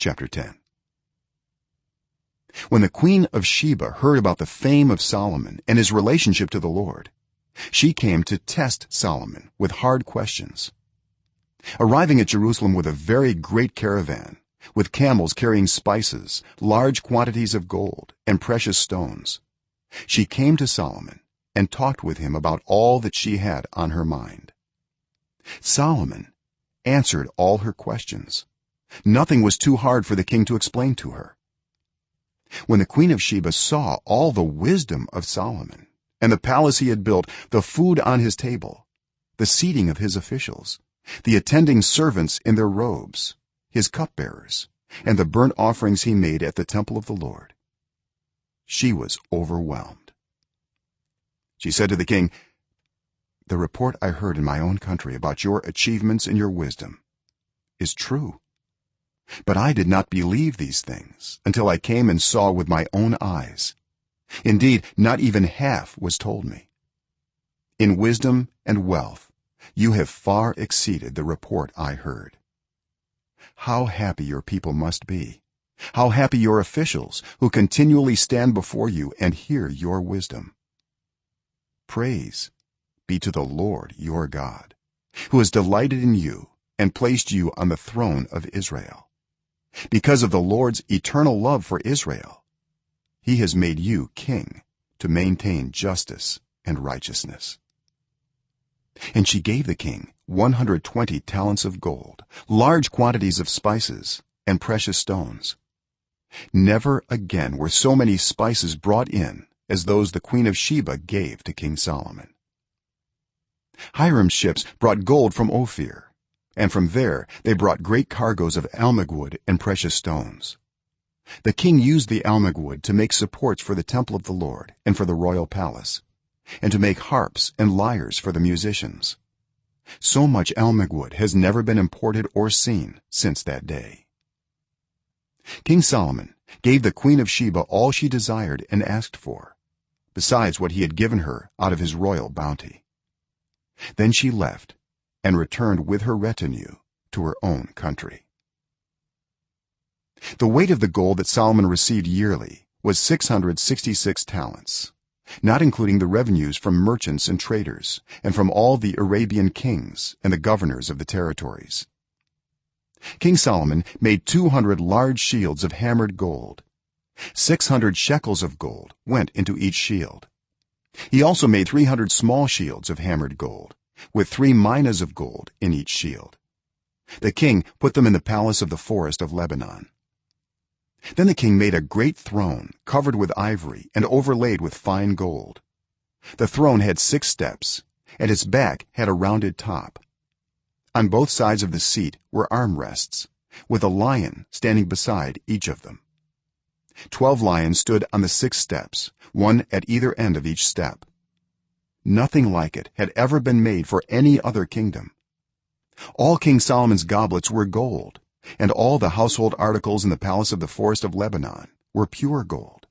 chapter 10. When the queen of Sheba heard about the fame of Solomon and his relationship to the Lord, she came to test Solomon with hard questions. Arriving at Jerusalem with a very great caravan, with camels carrying spices, large quantities of gold and precious stones, she came to Solomon and talked with him about all that she had on her mind. Solomon answered all her questions. Nothing was too hard for the king to explain to her. When the queen of Sheba saw all the wisdom of Solomon and the palace he had built, the food on his table, the seating of his officials, the attending servants in their robes, his cupbearers, and the burnt offerings he made at the temple of the Lord, she was overwhelmed. She said to the king, "The report I heard in my own country about your achievements and your wisdom is true, but I did not believe these things until I came and saw with my own eyes. Indeed, not even half was told me. In wisdom and wealth you have far exceeded the report I heard. How happy your people must be, how happy your officials who continually stand before you and hear your wisdom. Praise be to the Lord your God, who has delighted in you and placed you on the throne of Israel. Because of the Lord's eternal love for Israel, he has made you king to maintain justice and righteousness." And she gave the king 120 talents of gold, large quantities of spices and precious stones. Never again were so many spices brought in as those the queen of Sheba gave to King Solomon. Hiram's ships brought gold from Ophir, and from there they brought great cargoes of almug wood and precious stones. The king used the almug wood to make supports for the temple of the Lord and for the royal palace, and to make harps and lyres for the musicians. So much almug wood has never been imported or seen since that day. King Solomon gave the queen of Sheba all she desired and asked for, besides what he had given her out of his royal bounty. Then she left and returned with her retinue to her own country. The weight of the gold that Solomon received yearly was 666 talents, not including the revenues from merchants and traders and from all the Arabian kings and the governors of the territories. King Solomon made 200 large shields of hammered gold. 600 shekels of gold went into each shield. He also made 300 small shields of hammered gold, with 3 minas of gold in each shield. The king put them in the palace of the forest of Lebanon. Then the king made a great throne covered with ivory and overlaid with fine gold. The throne had 6 steps, and its back had a rounded top. On both sides of the seat were armrests, with a lion standing beside each of them. 12 lions stood on the 6 steps, one at either end of each step. Nothing like it had ever been made for any other kingdom. All King Solomon's goblets were gold, and all the household articles in the palace of the forest of Lebanon were pure gold.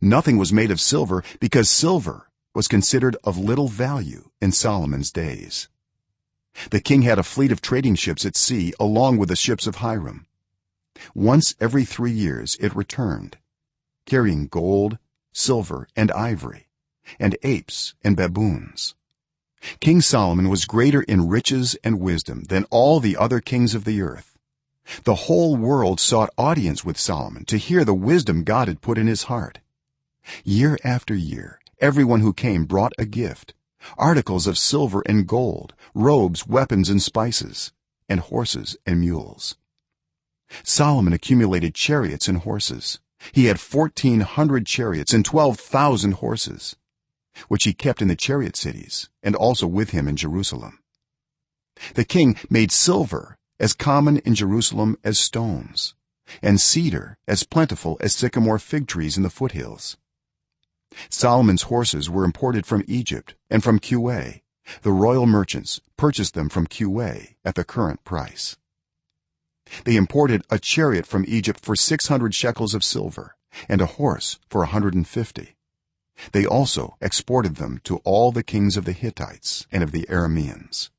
Nothing was made of silver, because silver was considered of little value in Solomon's days. The king had a fleet of trading ships at sea along with the ships of Hiram. Once every 3 years it returned, carrying gold, silver, and ivory, and apes and baboons. King Solomon was greater in riches and wisdom than all the other kings of the earth. The whole world sought audience with Solomon to hear the wisdom God had put in his heart. Year after year everyone who came brought a gift, articles of silver and gold, robes, weapons, and spices, and horses and mules. Solomon accumulated chariots and horses. He had 1,400 chariots and 12,000 horses, which he kept in the chariot cities and also with him in Jerusalem. The king made silver as common in Jerusalem as stones, and cedar as plentiful as sycamore fig trees in the foothills. Solomon's horses were imported from Egypt and from Kuwait. The royal merchants purchased them from Kuwait at the current price. They imported a chariot from Egypt for 600 shekels of silver and a horse for 150. They also exported them to all the kings of the Hittites and of the Arameans.